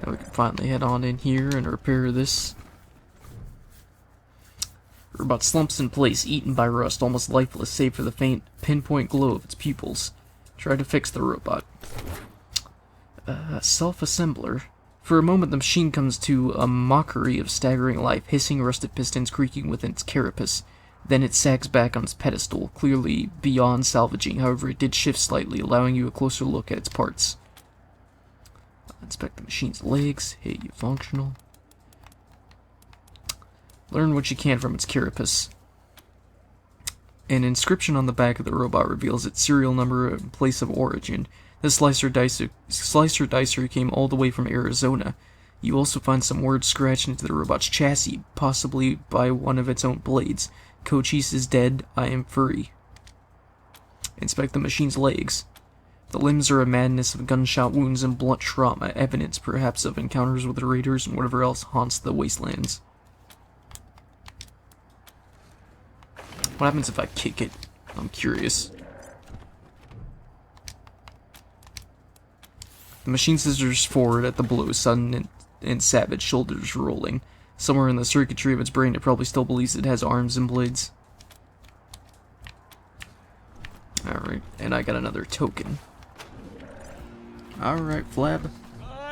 Now we can finally head on in here and repair this. The robot slumps in place, eaten by rust, almost lifeless, save for the faint pinpoint glow of its pupils. Try to fix the robot. Self-assembler. For a moment, the machine comes to a mockery of staggering life, hissing rusted pistons creaking within its carapace. Then it sags back on its pedestal, clearly beyond salvaging. However, it did shift slightly, allowing you a closer look at its parts. Inspect the machine's legs. Hey, you functional. Learn what you can from its carapace. An inscription on the back of the robot reveals its serial number and place of origin. This slicer dicer came all the way from Arizona. You also find some words scratched into the robot's chassis, possibly by one of its own blades. Cochise is dead, I am free. Inspect the machine's legs. The limbs are a madness of gunshot wounds and blunt trauma, evidence perhaps of encounters with the raiders and whatever else haunts the wastelands. What happens if I kick it? I'm curious. The machine scissors forward at the blow, sudden and savage, shoulders rolling. Somewhere in the circuitry of its brain, it probably still believes it has arms and blades. Alright, and I got another token. Alright, Flab.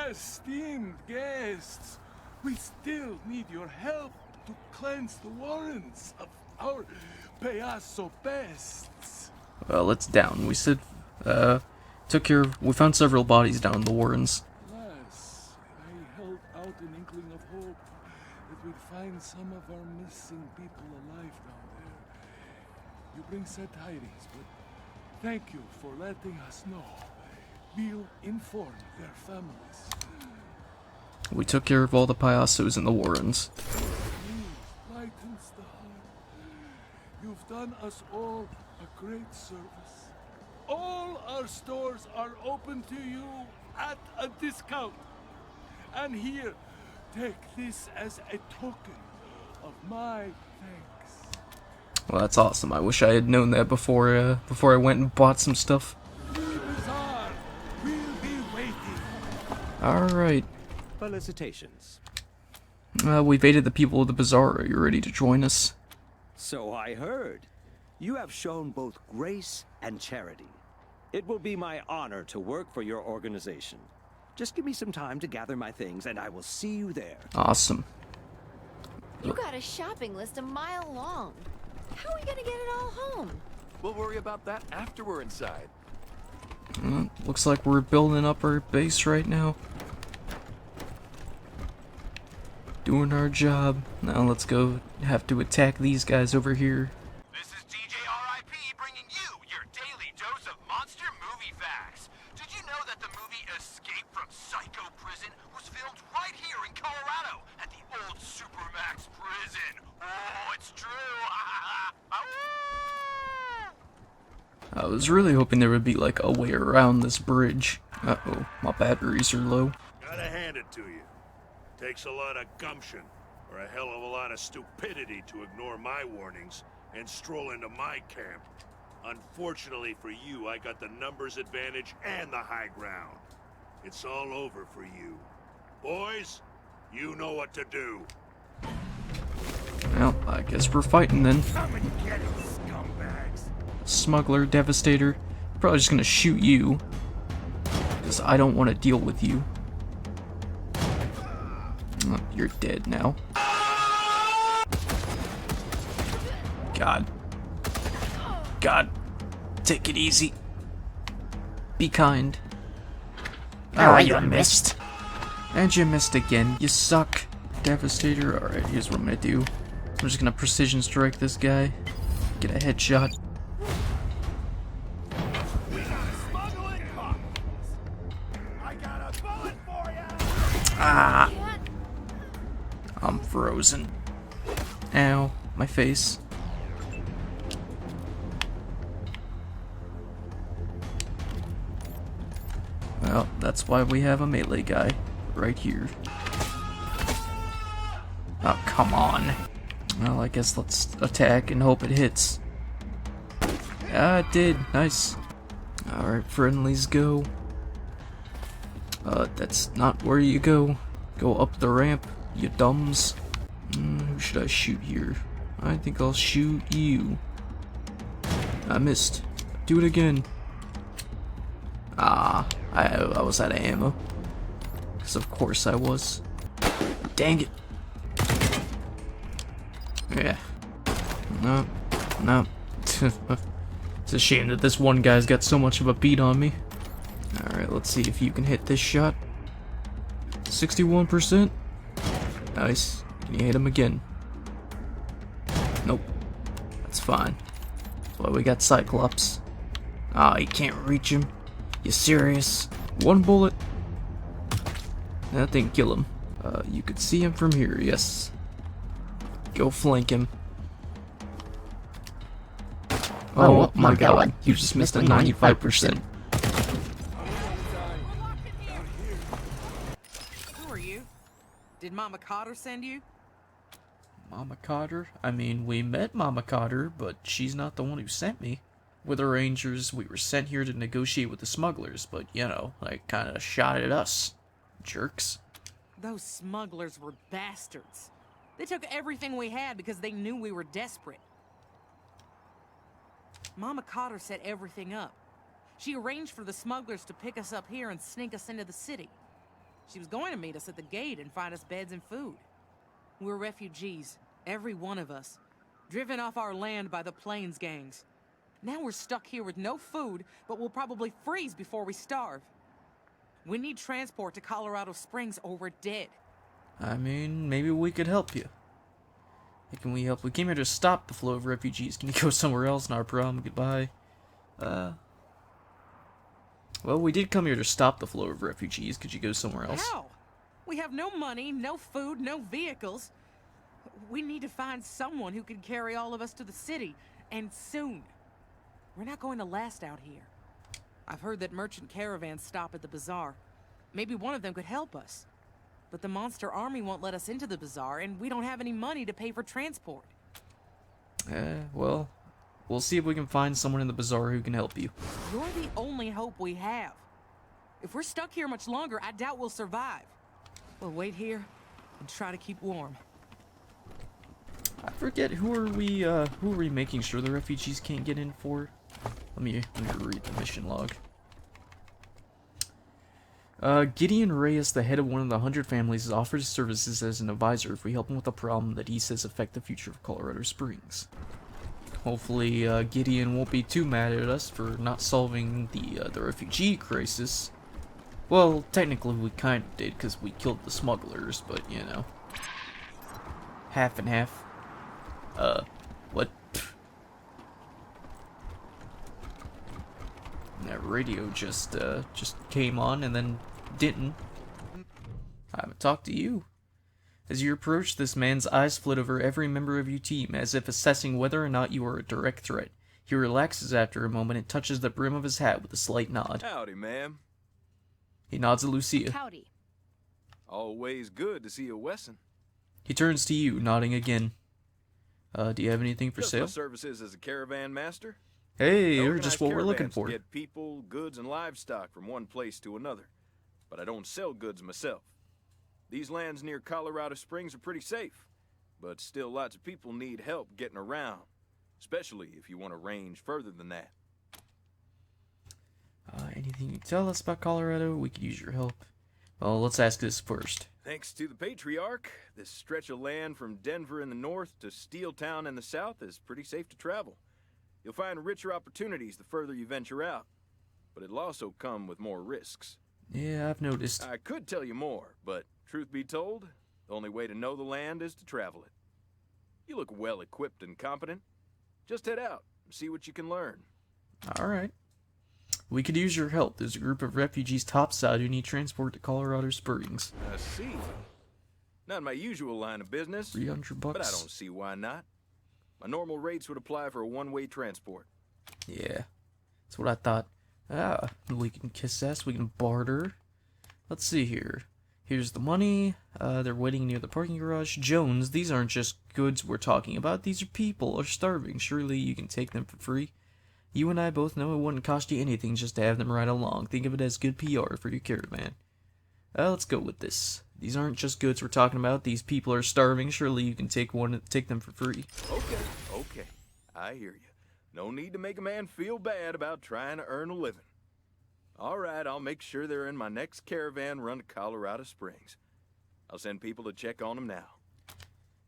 Esteemed guests, we still need your help to cleanse the warrens of our Payaso pests. Well, it's down. We said, we found several bodies down in the warrens. Yes, I held out an inkling of hope that we'd find some of our missing people alive down there. You bring sad tidings, but thank you for letting us know. We'll inform their families. We took care of all the Payasos in the warrens. Lightens the heart. You've done us all a great service. All our stores are open to you at a discount. And here, take this as a token of my thanks. Well, that's awesome. I wish I had known that before I went and bought some stuff. The bazaar will be waiting. Alright. Felicitations. We've aided the people of the bazaar. Are you ready to join us? So I heard. You have shown both grace and charity. It will be my honor to work for your organization. Just give me some time to gather my things, and I will see you there. Awesome. You got a shopping list a mile long. How are we gonna get it all home? We'll worry about that after we're inside. Looks like we're building up our base right now. Doing our job. Now let's go have to attack these guys over here. This is DJ RIP bringing you your daily dose of monster movie facts. Did you know that the movie Escape from Psycho Prison was filmed right here in Colorado at the old Supermax prison? Oh, it's true. I was really hoping there would be like a way around this bridge. Uh-oh, my batteries are low. Gotta hand it to you. Takes a lot of gumption, or a hell of a lot of stupidity to ignore my warnings and stroll into my camp. Unfortunately for you, I got the numbers advantage and the high ground. It's all over for you. Boys, you know what to do. Well, I guess we're fighting then. Come and get it, scumbags. Smuggler, Devastator. Probably just gonna shoot you. Because I don't want to deal with you. Oh, you're dead now. God. God. Take it easy. Be kind. Ah, you missed. And you missed again. You suck. Devastator. Alright, here's what I'm gonna do. I'm just gonna precision strike this guy. Get a headshot. Ah! I'm frozen. Ow, my face. Well, that's why we have a melee guy right here. Oh, come on. Well, I guess let's attack and hope it hits. Ah, it did. Nice. Alright, friendlies go. That's not where you go. Go up the ramp, you dumbs. Who should I shoot here? I think I'll shoot you. I missed. Do it again. Ah, I was out of ammo. Because of course I was. Dang it. Yeah. No. No. It's a shame that this one guy's got so much of a beat on me. Alright, let's see if you can hit this shot. 61%. Nice. Can you hit him again? Nope. That's fine. That's why we got Cyclops. Ah, you can't reach him. You serious? One bullet. That didn't kill him. You could see him from here, yes. Go flank him. Oh my god, you just missed a 95%. Who are you? Did Mama Cotter send you? Mama Cotter? I mean, we met Mama Cotter, but she's not the one who sent me. We're the Rangers, we were sent here to negotiate with the smugglers, but, you know, they kinda shot at us. Jerks. Those smugglers were bastards. They took everything we had because they knew we were desperate. Mama Cotter set everything up. She arranged for the smugglers to pick us up here and sneak us into the city. She was going to meet us at the gate and find us beds and food. We're refugees, every one of us, driven off our land by the Plains gangs. Now we're stuck here with no food, but we'll probably freeze before we starve. We need transport to Colorado Springs or we're dead. I mean, maybe we could help you. Hey, can we help? We came here to stop the flow of refugees. Can you go somewhere else? Not a problem. Goodbye. Well, we did come here to stop the flow of refugees. Could you go somewhere else? How? We have no money, no food, no vehicles. We need to find someone who can carry all of us to the city, and soon. We're not going to last out here. I've heard that merchant caravans stop at the bazaar. Maybe one of them could help us. But the monster army won't let us into the bazaar, and we don't have any money to pay for transport. Well, we'll see if we can find someone in the bazaar who can help you. You're the only hope we have. If we're stuck here much longer, I doubt we'll survive. We'll wait here and try to keep warm. I forget, who are we making sure the refugees can't get in for? Let me read the mission log. Gideon Reyes, the head of one of the 100 families, has offered his services as an advisor if we help him with a problem that he says affect the future of Colorado Springs. Hopefully, Gideon won't be too mad at us for not solving the refugee crisis. Well, technically we kind of did, because we killed the smugglers, but, you know. Half and half. What? That radio just came on and then didn't. I haven't talked to you. As you approach, this man's eyes flit over every member of your team, as if assessing whether or not you are a direct threat. He relaxes after a moment and touches the brim of his hat with a slight nod. Howdy, ma'am. He nods at Lucia. Howdy. Always good to see a Wesson. He turns to you, nodding again. Do you have anything for Just sale? my services as a caravan master. Hey, you're Organized just what we're looking caravans for. to get people, goods, and livestock from one place to another. But I don't sell goods myself. These lands near Colorado Springs are pretty safe, but still lots of people need help getting around, especially if you want to range further than that. Anything you can tell us about Colorado? We could use your help. Well, let's ask this first. Thanks to the Patriarch, this stretch of land from Denver in the north to Steeltown in the south is pretty safe to travel. You'll find richer opportunities the further you venture out, but it'll also come with more risks. Yeah, I've noticed. I could tell you more, but truth be told, the only way to know the land is to travel it. You look well equipped and competent. Just head out and see what you can learn. Alright. We could use your help. There's a group of refugees topside who need transport to Colorado Springs. I see. Not my usual line of business, 300 bucks. but I don't see why not. My normal rates would apply for a one-way transport. Yeah, that's what I thought. We can kiss ass, we can barter. Let's see here. Here's the money. They're waiting near the parking garage. Jones, these aren't just goods we're talking about. These are people are starving. Surely you can take them for free. You and I both know it wouldn't cost you anything just to have them ride along. Think of it as good PR for your caravan. Let's go with this. These aren't just goods we're talking about. These people are starving. Surely you can take them for free. Okay. I hear you. No need to make a man feel bad about trying to earn a living. All right, I'll make sure they're in my next caravan run to Colorado Springs. I'll send people to check on them now.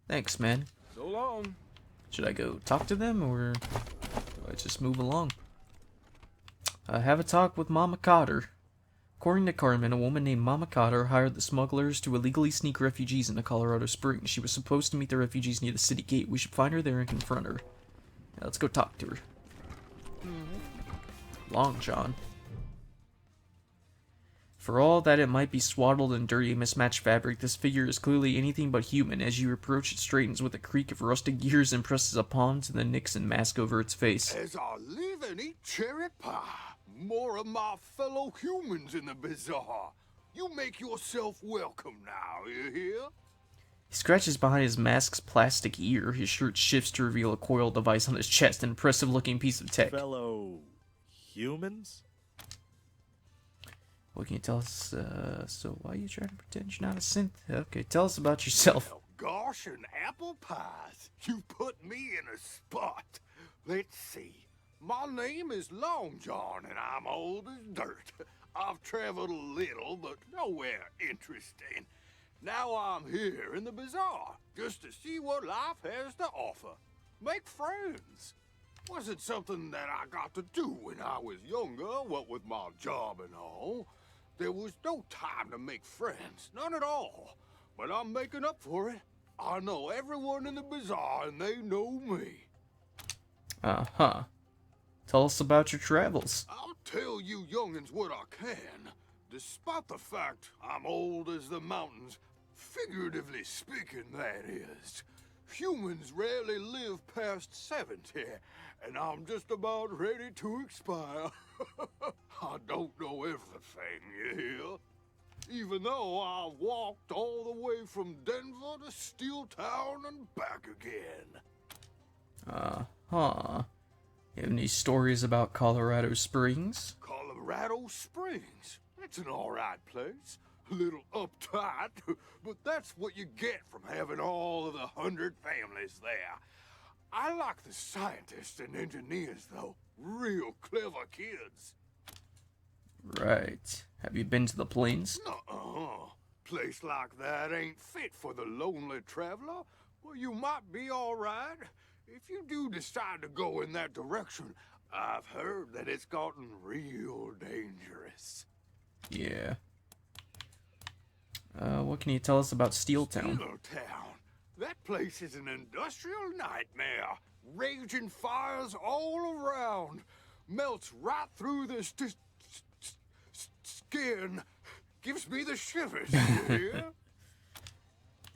Thanks, man. So long. Should I go talk to them, or do I just move along? Have a talk with Mama Cotter. According to Carmen, a woman named Mama Cotter hired the smugglers to illegally sneak refugees into Colorado Springs. She was supposed to meet the refugees near the city gate. We should find her there and confront her. Yeah, let's go talk to her. Long John. For all that it might be swaddled in dirty, mismatched fabric, this figure is clearly anything but human. As you approach, it straightens with a creak of rusted gears and presses a pawn to the Nixon mask over its face. As I live and eat cherry pie, more of my fellow humans in the bazaar. You make yourself welcome now, you hear? He scratches behind his mask's plastic ear. His shirt shifts to reveal a coil device on his chest, an impressive-looking piece of tech. Fellow humans? What can you tell us? So why are you trying to pretend you're not a synth? Okay, tell us about yourself. Well, gosh, and apple pies. You put me in a spot. Let's see. My name is Long John, and I'm old as dirt. I've traveled a little, but nowhere interesting. Now I'm here in the bazaar, just to see what life has to offer. Make friends. Wasn't something that I got to do when I was younger, what with my job and all. There was no time to make friends, none at all. But I'm making up for it. I know everyone in the bazaar, and they know me. Uh-huh. Tell us about your travels. I'll tell you youngins what I can. Despite the fact I'm old as the mountains, figuratively speaking, that is. Humans rarely live past 70, and I'm just about ready to expire. I don't know everything, you hear? Even though I walked all the way from Denver to Steeltown and back again. Uh-huh. You have any stories about Colorado Springs? Colorado Springs? That's an alright place. A little uptight, but that's what you get from having all of the 100 families there. I like the scientists and engineers, though. Real clever kids. Right. Have you been to the plains? Nuh-uh. Place like that ain't fit for the lonely traveler. Well, you might be alright. If you do decide to go in that direction, I've heard that it's gotten real dangerous. Yeah. What can you tell us about Steeltown? Steeltown? That place is an industrial nightmare. Raging fires all around. Melts right through the skin. Gives me the shivers, you hear?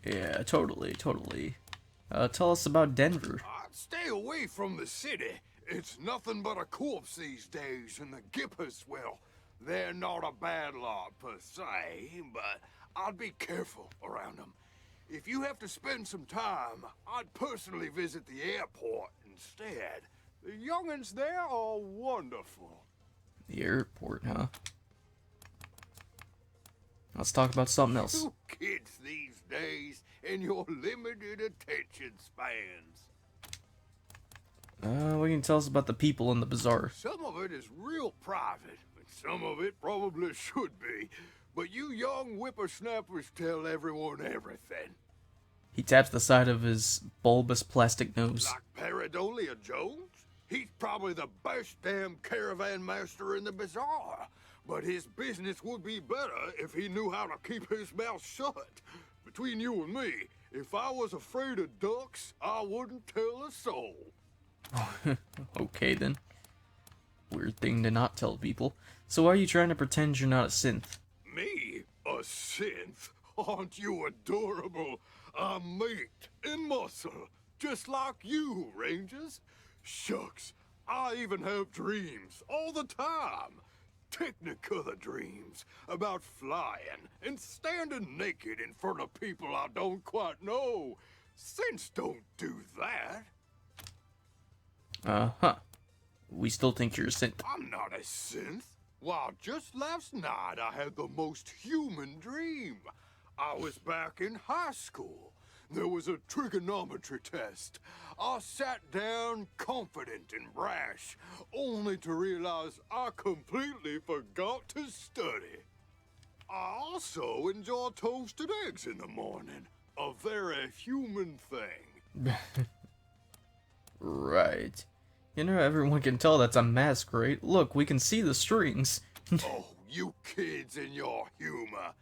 Yeah, totally. Tell us about Denver. I'd stay away from the city. It's nothing but a corpse these days, and the Gippers, well, they're not a bad lot per se, but I'd be careful around them. If you have to spend some time, I'd personally visit the airport instead. The young'uns there are wonderful. The airport, huh? Let's talk about something else. You kids these days and your limited attention spans. What can you tell us about the people in the bazaar? Some of it is real private, and some of it probably should be. But you young whippersnappers tell everyone everything. He taps the side of his bulbous plastic nose. Like Paradolia Jones? He's probably the best damn caravan master in the bazaar. But his business would be better if he knew how to keep his mouth shut. Between you and me, if I was afraid of ducks, I wouldn't tell a soul. Okay, then. Weird thing to not tell people. So why are you trying to pretend you're not a synth? Me? A synth? Aren't you adorable? I'm meat and muscle, just like you, Rangers. Shucks, I even have dreams all the time. Technicolor dreams about flying and standing naked in front of people I don't quite know. Synths don't do that. Uh-huh. We still think you're a synth. I'm not a synth. Well, just last night I had the most human dream. I was back in high school. There was a trigonometry test. I sat down confident and brash, only to realize I completely forgot to study. I also enjoy toasted eggs in the morning. A very human thing. Right. You know, everyone can tell that's a mask, right? Look, we can see the strings. Oh, you kids and your humor.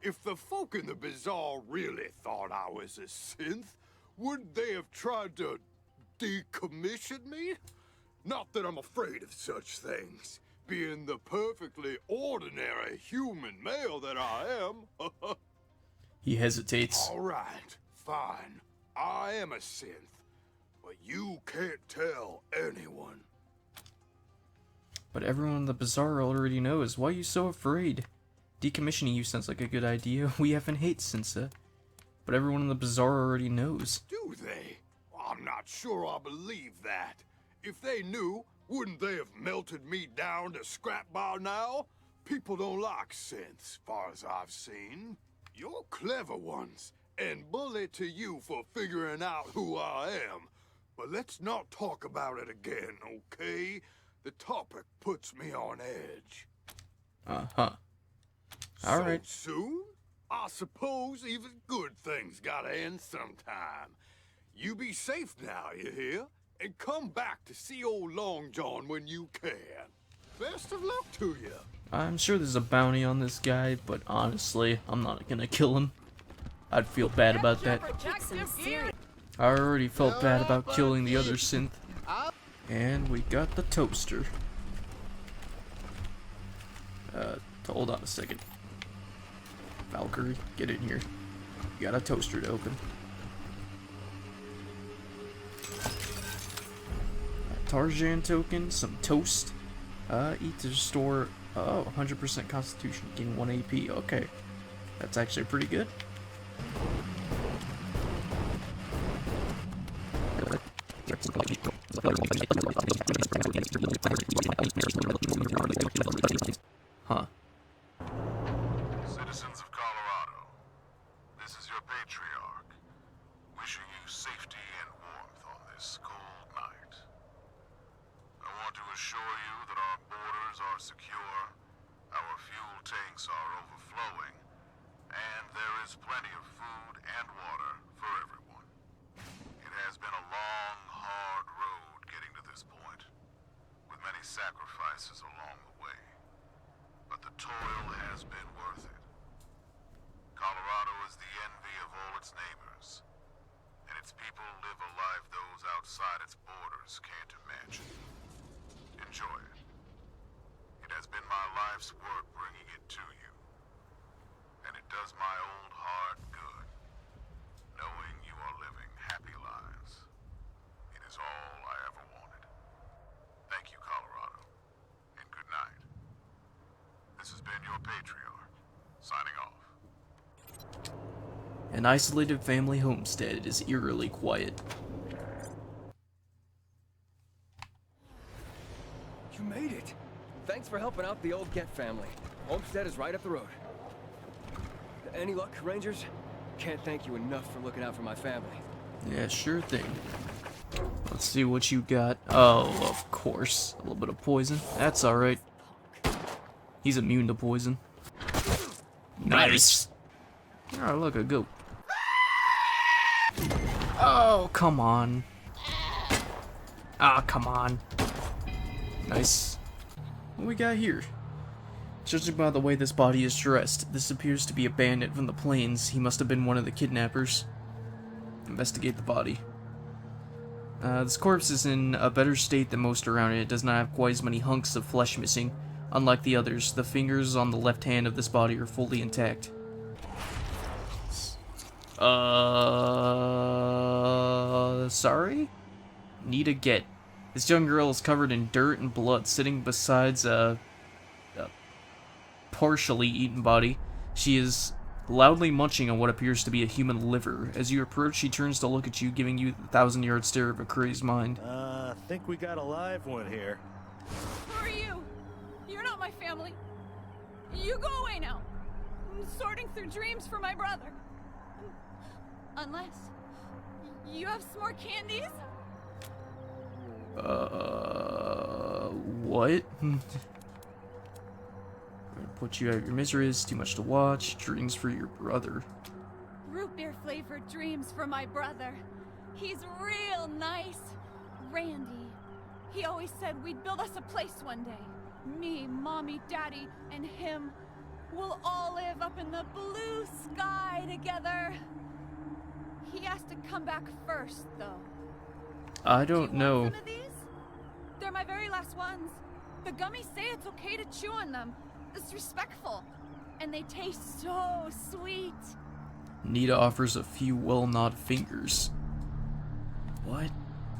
If the folk in the bazaar really thought I was a synth, wouldn't they have tried to decommission me? Not that I'm afraid of such things, being the perfectly ordinary human male that I am. He hesitates. All right, fine. I am a synth, but you can't tell anyone. But everyone in the bazaar already knows. Why are you so afraid? Decommissioning you sounds like a good idea. We haven't hate Sinsa. But everyone in the bazaar already knows. Do they? I'm not sure I believe that. If they knew, wouldn't they have melted me down to scrap by now? People don't like synths, far as I've seen. You're clever ones, and bully to you for figuring out who I am. But let's not talk about it again, okay? The topic puts me on edge. Uh-huh. All right. So soon? I suppose even good things gotta end sometime. You be safe now, you hear? And come back to see old Long John when you can. Best of luck to you. I'm sure there's a bounty on this guy, but honestly, I'm not gonna kill him. I'd feel bad about that. I already felt bad about killing the other synth. And we got the toaster. Hold on a second. Valkyrie, get in here. You got a toaster to open. A Tarzan token, some toast. Eat to restore 100% constitution, gain 1 AP. Okay, that's actually pretty good. Huh. Citizens of Colorado, this is your patriarch, wishing you safety and warmth on this cold night. I want to assure you that our borders are secure, our fuel tanks are overflowing, and there is plenty of food and water for everyone. It has been a long, hard road getting to this point, with many sacrifices along the way. But the toil has been worth it. Colorado is the envy of all its neighbors, and its people live a life those outside its borders can't imagine. Enjoy it. It has been my life's work bringing it to you, and it does my old heart good, knowing you are living happy lives. It is all I ever wanted. Thank you, Colorado, and good night. This has been your patriarch, signing off. An isolated family homestead is eerily quiet. You made it. Thanks for helping out the old Get family. Homestead is right up the road. Any luck, Rangers? Can't thank you enough for looking out for my family. Yeah, sure thing. Let's see what you got. Oh, of course. A little bit of poison. That's alright. He's immune to poison. Nice! Oh, look, a goat. Oh, come on. Ah, come on. Nice. What we got here? Judging by the way this body is dressed, this appears to be a bandit from the plains. He must have been one of the kidnappers. Investigate the body. This corpse is in a better state than most around it. It does not have quite as many hunks of flesh missing. Unlike the others, the fingers on the left hand of this body are fully intact. Sorry? Need a get. This young girl is covered in dirt and blood, sitting beside a partially eaten body. She is loudly munching on what appears to be a human liver. As you approach, she turns to look at you, giving you the 1,000-yard stare of a crazed mind. I think we got a live one here. Who are you? You're not my family. You go away now. I'm sorting through dreams for my brother. Unless you have some more candies? What? Put you out of your misery is too much to watch. Dreams for your brother. Root beer flavored dreams for my brother. He's real nice. Randy. He always said we'd build us a place one day. Me, Mommy, Daddy, and him. We'll all live up in the blue sky together. He has to come back first, though. I don't Do you know. want some of these? They're my very last ones. The gummies say it's okay to chew on them. It's respectful. And they taste so sweet. Nita offers a few well-gnawed fingers. What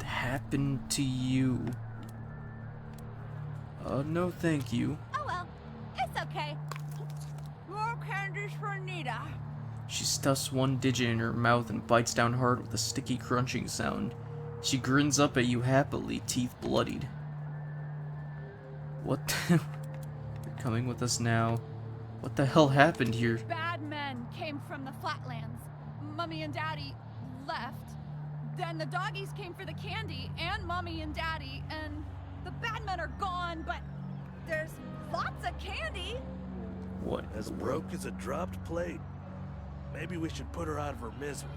happened to you? No thank you. Oh well, it's okay. More candies for Nita. She stuffs one digit in her mouth and bites down hard with a sticky crunching sound. She grins up at you happily, teeth bloodied. What? You're coming with us now. What the hell happened here? Bad men came from the flatlands. Mommy and Daddy left. Then the doggies came for the candy and Mommy and Daddy, and the bad men are gone, but there's lots of candy. What? As broke as a dropped plate. Maybe we should put her out of her misery.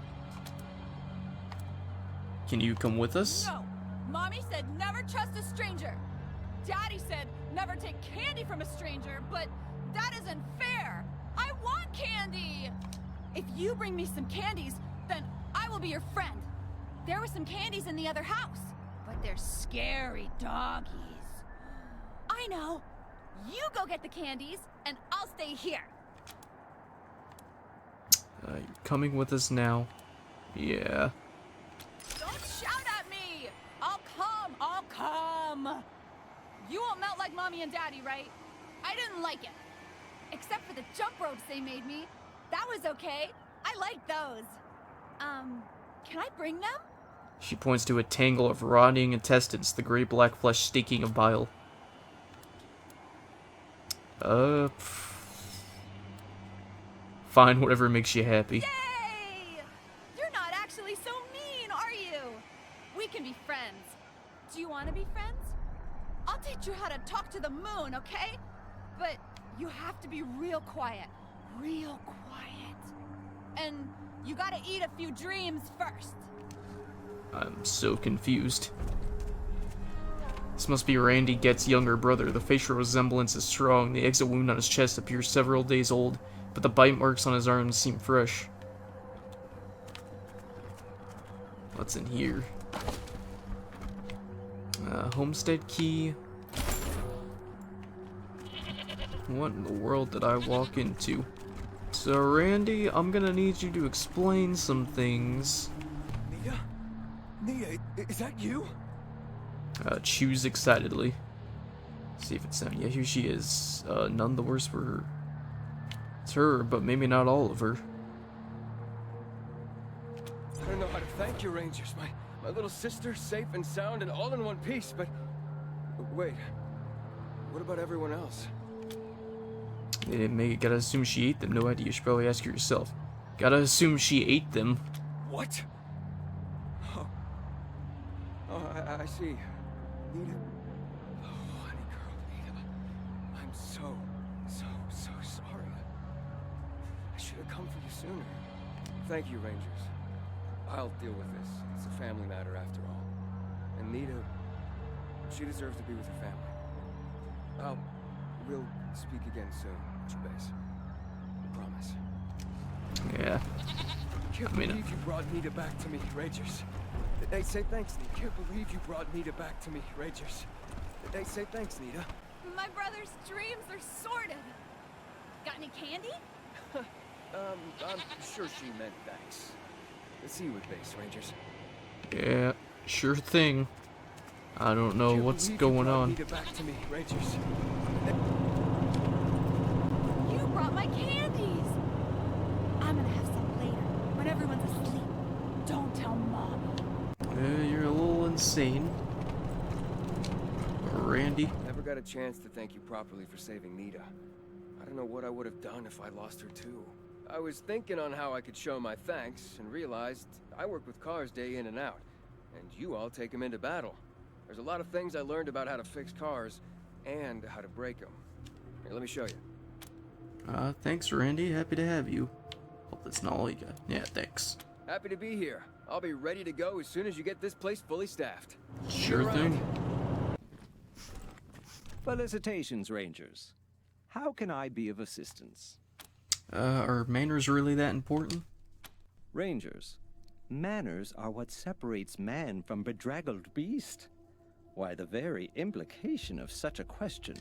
Can you come with us? No. Mommy said never trust a stranger. Daddy said never take candy from a stranger, but that isn't fair. I want candy. If you bring me some candies, then I will be your friend. There were some candies in the other house, but they're scary doggies. I know. You go get the candies, and I'll stay here. You're coming with us now. Yeah. Don't shout at me! I'll come! You won't melt like Mommy and Daddy, right? I didn't like it. Except for the jump ropes they made me. That was okay. I like those. Can I bring them? She points to a tangle of rotting intestines, the gray-black flesh stinking of bile. Fine, whatever makes you happy. Yay! You're not actually so mean, are you? We can be friends. Do you want to be friends? I'll teach you how to talk to the moon, okay? But you have to be real quiet. Real quiet. And you gotta eat a few dreams first. I'm so confused. This must be Randy Get's younger brother. The facial resemblance is strong. The exit wound on his chest appears several days old, but the bite marks on his arms seem fresh. What's in here? Homestead key. What in the world did I walk into? So, Randy, I'm gonna need you to explain some things. Nita? Nita, is that you? Chews excitedly. See if it's sound. Yeah, here she is. None the worse for her. It's her, but maybe not all of her. I don't know how to thank you, Rangers. My little sister, safe and sound and all in one piece, but... Wait. What about everyone else? Gotta assume she ate them. No idea. You should probably ask her yourself. Gotta assume she ate them. What? Oh, I see. Nita. Oh, honey girl, Nita. I'm so sorry. I should have come for you sooner. Thank you, Rangers. I'll deal with this. It's a family matter after all. And Nita, she deserves to be with her family. We'll speak again soon, Jabez. I promise. Yeah. I can't believe you brought Nita back to me, Rangers. They say thanks, Nita. I can't believe you brought Nita back to me, Rangers. They say thanks, Nita. My brother's dreams are sorted. Got any candy? I'm sure she meant thanks. Let's see you at base, Rangers. Yeah, sure thing. I don't know what's going on. Nita back to me, Rangers. You brought my candies. I'm gonna have some later, when everyone's asleep. Don't tell Mom. You're a little insane. Randy. Never got a chance to thank you properly for saving Nita. I don't know what I would have done if I lost her too. I was thinking on how I could show my thanks and realized I work with cars day in and out, and you all take them into battle. There's a lot of things I learned about how to fix cars and how to break them. Here, let me show you. Thanks, Randy. Happy to have you. Hope that's not all you got. Yeah, thanks. Happy to be here. I'll be ready to go as soon as you get this place fully staffed. Sure thing. Felicitations, Rangers. How can I be of assistance? Are manners really that important? Rangers, manners are what separates man from bedraggled beast. Why, the very implication of such a question.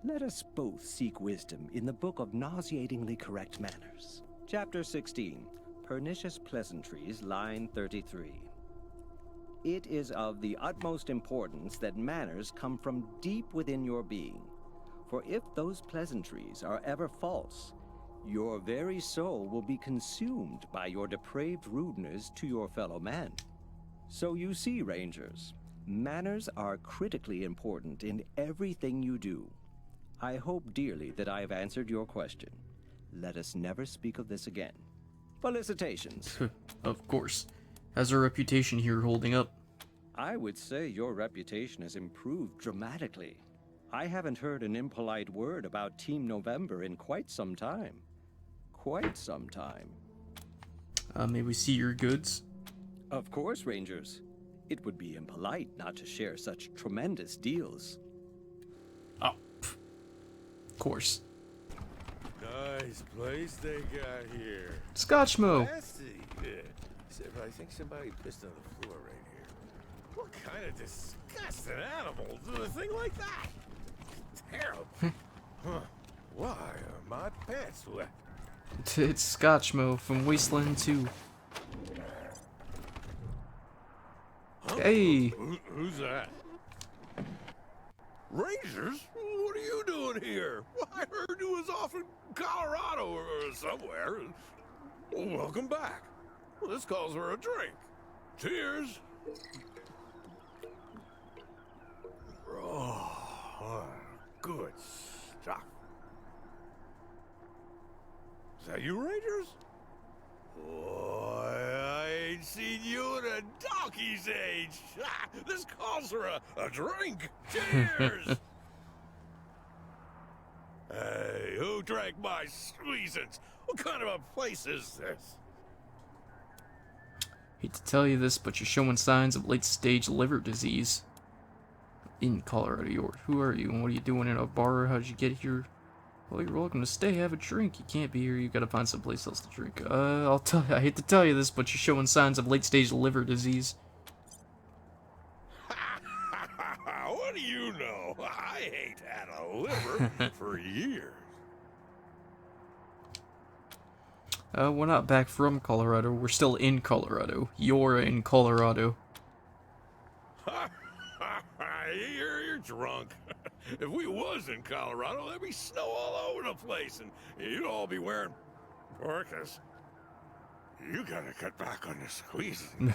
Let us both seek wisdom in the Book of Nauseatingly Correct Manners. Chapter 16, Pernicious Pleasantries, line 33. It is of the utmost importance that manners come from deep within your being. For if those pleasantries are ever false, your very soul will be consumed by your depraved rudeness to your fellow man. So you see, Rangers, manners are critically important in everything you do. I hope dearly that I have answered your question. Let us never speak of this again. Felicitations. Of course. How's our reputation here holding up? I would say your reputation has improved dramatically. I haven't heard an impolite word about Team November in quite some time. Quite some time. May we see your goods? Of course, Rangers. It would be impolite not to share such tremendous deals. Oh, of course. Nice place they got here. Scotchmo! Nasty. Yeah. Except I think somebody pissed on the floor right here. What kind of disgusting animal does a thing like that? Terrible. Huh. Why are my pants wet? It's Scotchmo from Wasteland 2. Huh? Hey! Who's that? Rangers? What are you doing here? Well, I heard you was off in Colorado or somewhere. Well, welcome back. Well, this calls for a drink. Cheers. Oh, good stuff. Is that you, Rangers? Boy, I ain't seen you in a donkey's age. This calls for a drink. Cheers! Hey, who drank my squeezins? What kind of a place is this? Hate to tell you this, but you're showing signs of late-stage liver disease. In Colorado, who are you, and what are you doing in a bar? How'd you get here? Well, you're welcome to stay, have a drink. You can't be here, you gotta find someplace else to drink. I'll tell you, I hate to tell you this, but you're showing signs of late-stage liver disease. What do you know? I ain't had a liver for years. We're not back from Colorado, we're still in Colorado. You're in Colorado. You're drunk. If we was in Colorado, there'd be snow all over the place, and you'd all be wearing parkas. You gotta cut back on the squeezing.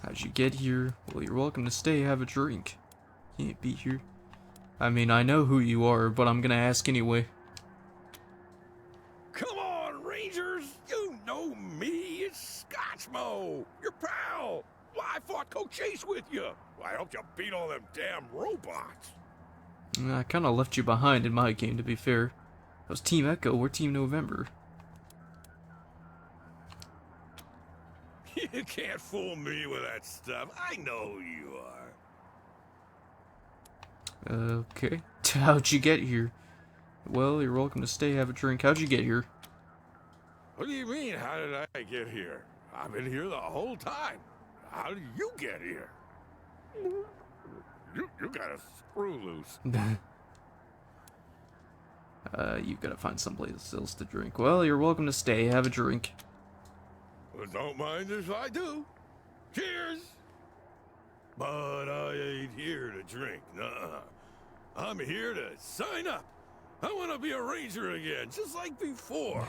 How'd you get here? Well, you're welcome to stay, have a drink. Can't be here. I mean, I know who you are, but I'm gonna ask anyway. Come on, Rangers! You know me! It's Scotchmo! Your pal! Well, I fought Cochise with you! I helped you beat all them damn robots! I kinda left you behind in my game, to be fair. That was Team Echo, we're Team November. You can't fool me with that stuff. I know who you are. Okay. How'd you get here? Well, you're welcome to stay, have a drink. How'd you get here? What do you mean, how did I get here? I've been here the whole time. How did you get here? You got a screw loose. You gotta find someplace else to drink. Well, you're welcome to stay, have a drink. Well, don't mind if I do. Cheers! But I ain't here to drink, nuh-uh. I'm here to sign up. I want to be a ranger again, just like before.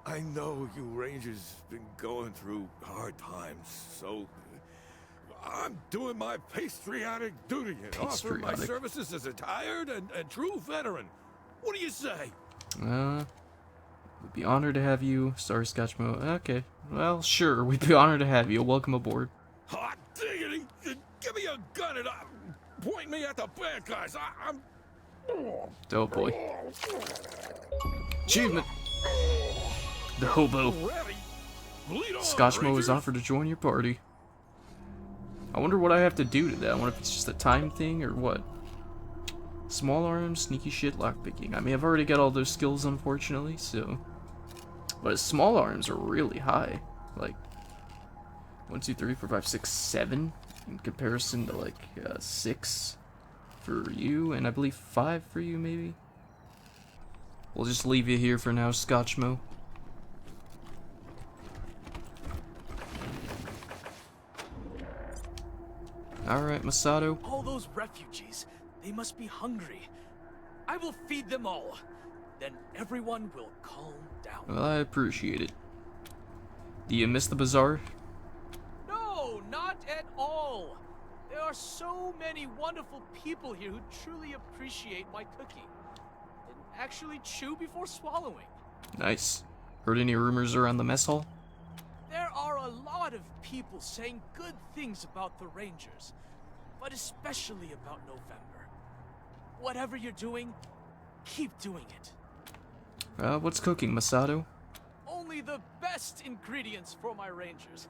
I know you rangers been going through hard times, so I'm doing my patriotic duty and offering my Patriotic. services as a tired and true veteran. What do you say? We'd be honored to have you. Sorry, Scotchmo. Okay. Well, sure. We'd be honored to have you. Welcome aboard. Hot diggity! Give me a gun and point me at the bad guys. I'm... Oh boy. Achievement. The hobo. ready. Lead on, Scotchmo Rangers. is offered to join your party. I wonder what I have to do to that. I wonder if it's just a time thing or what. Small arms, sneaky shit, lockpicking. I mean, I've already got all those skills, unfortunately, so... But small arms are really high. Like, 1, 2, 3, 4, 5, 6, 7 in comparison to, like, 6 for you, and I believe 5 for you, maybe? We'll just leave you here for now, Scotchmo. Alright, Masato. All those refugees, they must be hungry. I will feed them all. Then everyone will calm down. Well, I appreciate it. Do you miss the bazaar? No, not at all. There are so many wonderful people here who truly appreciate my cooking. And actually chew before swallowing. Nice. Heard any rumors around the mess hall? There are a lot of people saying good things about the Rangers, but especially about November. Whatever you're doing, keep doing it. What's cooking, Masato? Only the best ingredients for my Rangers.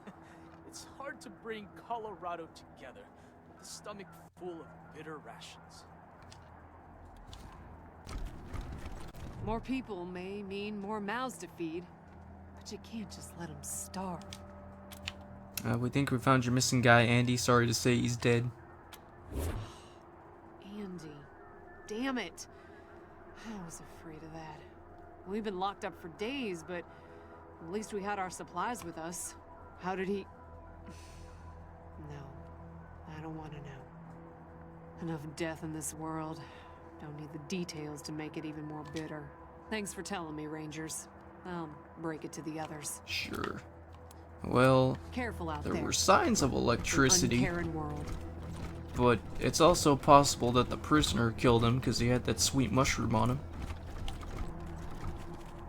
It's hard to bring Colorado together with a stomach full of bitter rations. More people may mean more mouths to feed, but you can't just let them starve. We think we found your missing guy, Andy. Sorry to say he's dead. Andy. Damn it. I was afraid of that. We've been locked up for days, but at least we had our supplies with us. How did he... No. I don't want to know. Enough death in this world. Don't need the details to make it even more bitter. Thanks for telling me, Rangers. I'll break it to the others. Sure. Well, Careful out there there. were signs of electricity, Uncaring world. but it's also possible that the prisoner killed him because he had that sweet mushroom on him.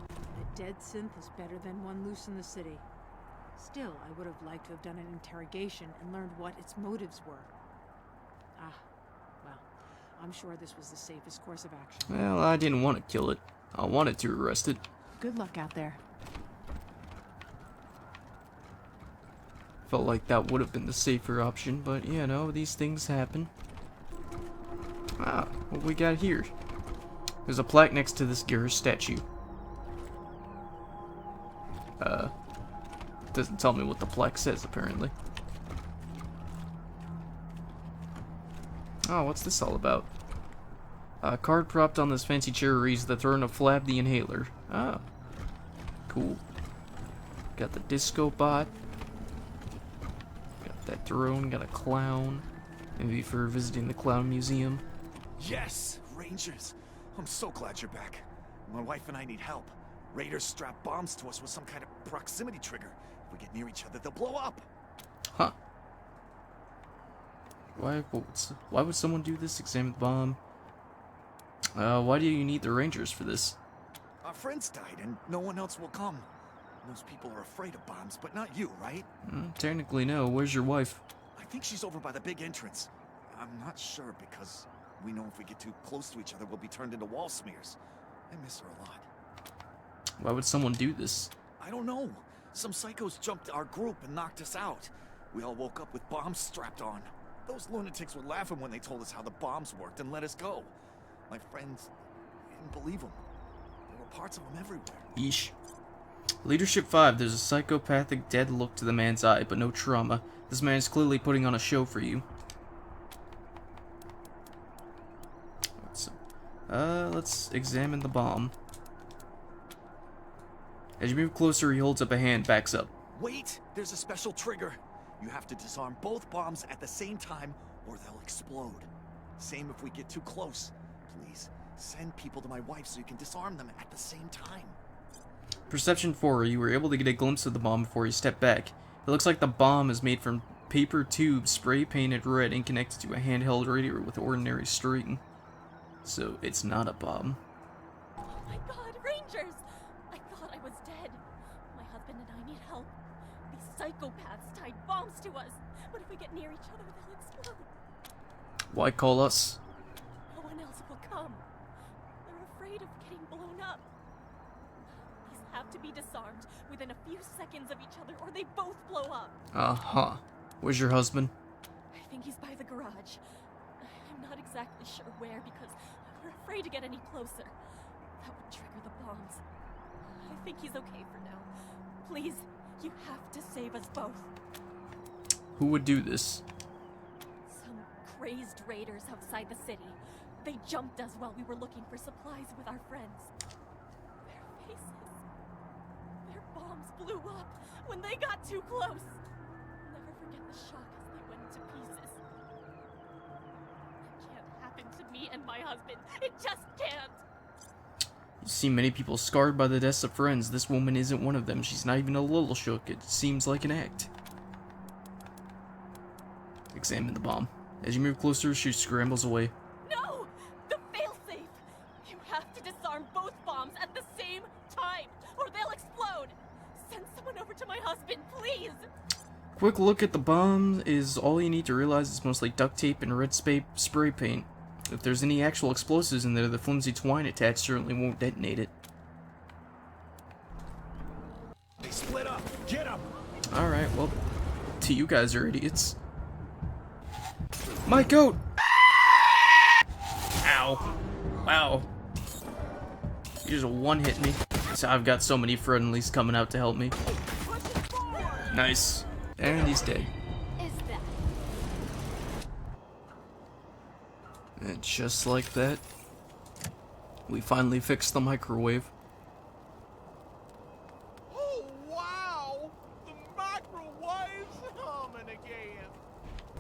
A dead synth is better than one loose in the city. Still, I would have liked to have done an interrogation and learned what its motives were. Ah, well, I'm sure this was the safest course of action. Well, I didn't want to kill it. I wanted to arrest it. Good luck out there. Felt like that would have been the safer option, but you know, these things happen. Ah, what we got here? There's a plaque next to this Garrus statue. Doesn't tell me what the plaque says, apparently. Oh, what's this all about? A card propped on this fancy chair reads the throne of Flab the Inhaler. Ah, cool. Got the disco bot. Got that throne, got a clown. Maybe for visiting the clown museum. Yes, Rangers. I'm so glad you're back. My wife and I need help. Raiders strap bombs to us with some kind of proximity trigger. If we get near each other, they'll blow up. Huh. Why would someone do this? Examine the bomb. Why do you need the Rangers for this? Our friends died and no one else will come. Most people are afraid of bombs, but not you, right? Technically no. Where's your wife? I think she's over by the big entrance. I'm not sure because we know if we get too close to each other, we'll be turned into wall smears. I miss her a lot. Why would someone do this? I don't know. Some psychos jumped our group and knocked us out. We all woke up with bombs strapped on. Those lunatics were laughing when they told us how the bombs worked and let us go. My friends didn't believe them. There were parts of them everywhere. Yeesh. Leadership 5, there's a psychopathic dead look to the man's eye, but no trauma. This man is clearly putting on a show for you. Let's examine the bomb. As you move closer, he holds up a hand, backs up. Wait! There's a special trigger. You have to disarm both bombs at the same time, or they'll explode. Same if we get too close. Please, send people to my wife so you can disarm them at the same time. Perception 4, you were able to get a glimpse of the bomb before you stepped back. It looks like the bomb is made from paper tube spray painted red and connected to a handheld radio with ordinary string. So it's not a bomb. Oh my god, Rangers! I thought I was dead. My husband and I need help. These psychopaths tied bombs to us. But if we get near each other, they'll explode. Why call us? No one else will come. They're afraid of getting blown up. These have to be disarmed within a few seconds of each other, or they both blow up. Uh-huh. Where's your husband? I think he's by the garage. I'm not exactly sure where because we're afraid to get any closer. That would trigger the bombs. I think he's okay for now. Please, you have to save us both. Who would do this? Some crazed raiders outside the city. They jumped us while we were looking for supplies with our friends. Their faces. Their bombs blew up when they got too close. Never forget the shock as they went to pieces. It can't happen to me and my husband. It just can't. You see many people scarred by the deaths of friends. This woman isn't one of them. She's not even a little shook. It seems like an act. Examine the bomb. As you move closer, she scrambles away. No! The failsafe! You have to disarm both bombs at the same time, or they'll explode! Send someone over to my husband, please! Quick look at the bomb is all you need to realize it's mostly duct tape and red spray paint. If there's any actual explosives in there, the flimsy twine attached certainly won't detonate it. They split up. Get them. Alright, well, you guys are idiots. My goat! Ow. Wow. You just one-hit me. So I've got so many friendlies coming out to help me. Nice. And he's dead. Is that? And just like that, we finally fixed the microwave. Oh, wow! The microwave's humming again.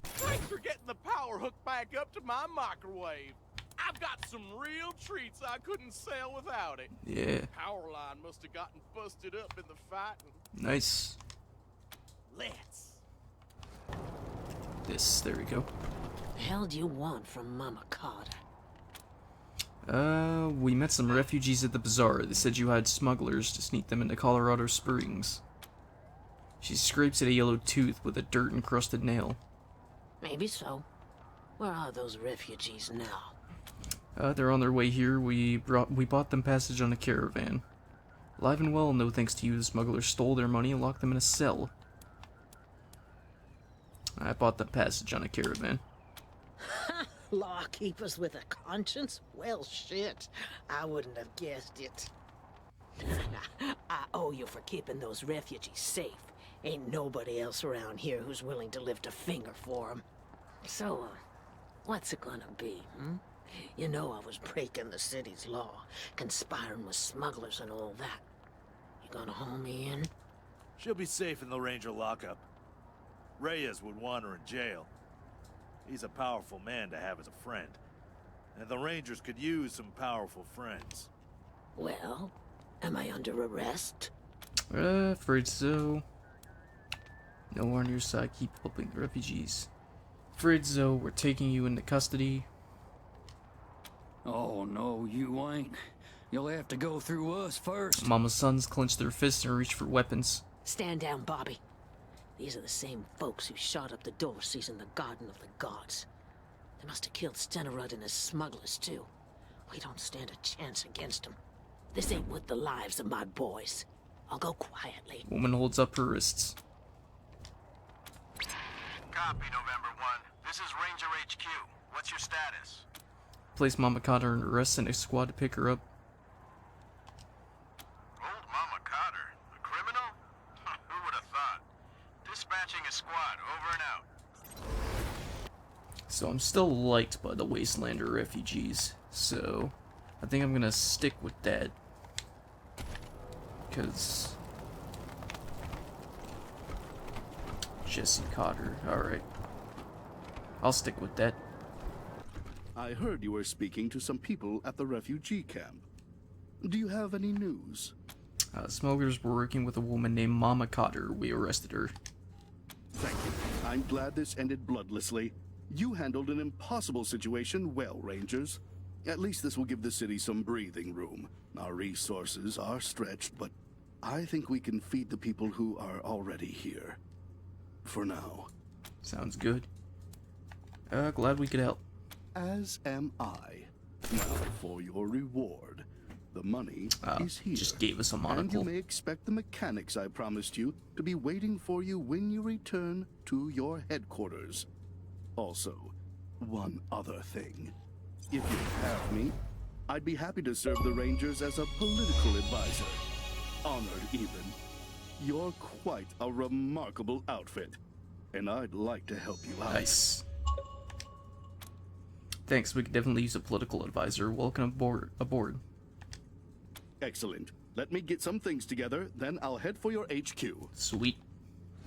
Thanks for getting the power hook back up to my microwave. I've got some real treats I couldn't sell without it. Yeah. Power line must have gotten busted up in the fighting. Nice. Let's. There we go. The hell do you want from Mama Carter? We met some refugees at the bazaar. They said you had smugglers to sneak them into Colorado Springs. She scrapes at a yellow tooth with a dirt-encrusted nail. Maybe so. Where are those refugees now? They're on their way here. We bought them passage on a caravan. Alive and well, no thanks to you, the smugglers stole their money and locked them in a cell. I bought them passage on a caravan. Lawkeepers with a conscience? Well, shit. I wouldn't have guessed it. I owe you for keeping those refugees safe. Ain't nobody else around here who's willing to lift a finger for them. So, what's it gonna be, hmm? You know I was breaking the city's law, conspiring with smugglers and all that. You gonna haul me in? She'll be safe in the Ranger lockup. Reyes would want her in jail. He's a powerful man to have as a friend. And the Rangers could use some powerful friends. Well, am I under arrest? Afraid so. No one on your side, keep helping the refugees. Afraid so, we're taking you into custody. Oh no, you ain't. You'll have to go through us first. Mama's sons clench their fists and reach for weapons. Stand down, Bobby. These are the same folks who shot up the Dorsey's in the Garden of the Gods. They must have killed Stenerud and his smugglers, too. We don't stand a chance against them. This ain't worth the lives of my boys. I'll go quietly. Woman holds up her wrists. Copy, November 1. This is Ranger HQ. What's your status? Place Mama Cotter under arrest and a squad to pick her up. Old Mama Cotter? A criminal? Who would have thought? Dispatching a squad, over and out. So I'm still liked by the Wastelander refugees, so I think I'm gonna stick with that. Because Jesse Cotter, alright. I'll stick with that. I heard you were speaking to some people at the refugee camp. Do you have any news? Smugglers were working with a woman named Mama Cotter. We arrested her. Thank you. I'm glad this ended bloodlessly. You handled an impossible situation well, Rangers. At least this will give the city some breathing room. Our resources are stretched, but I think we can feed the people who are already here. For now. Sounds good. Glad we could help. As am I. Now for your reward. The money is here. Just gave us a And monocle. you may expect the mechanics I promised you to be waiting for you when you return to your headquarters. Also, one other thing. If you have me, I'd be happy to serve the Rangers as a political advisor. Honored even. You're quite a remarkable outfit, and I'd like to help you out. Nice. Thanks, we could definitely use a political advisor. Welcome aboard. Excellent. Let me get some things together, then I'll head for your HQ. Sweet.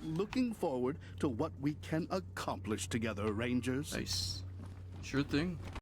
Looking forward to what we can accomplish together, Rangers. Nice. Sure thing.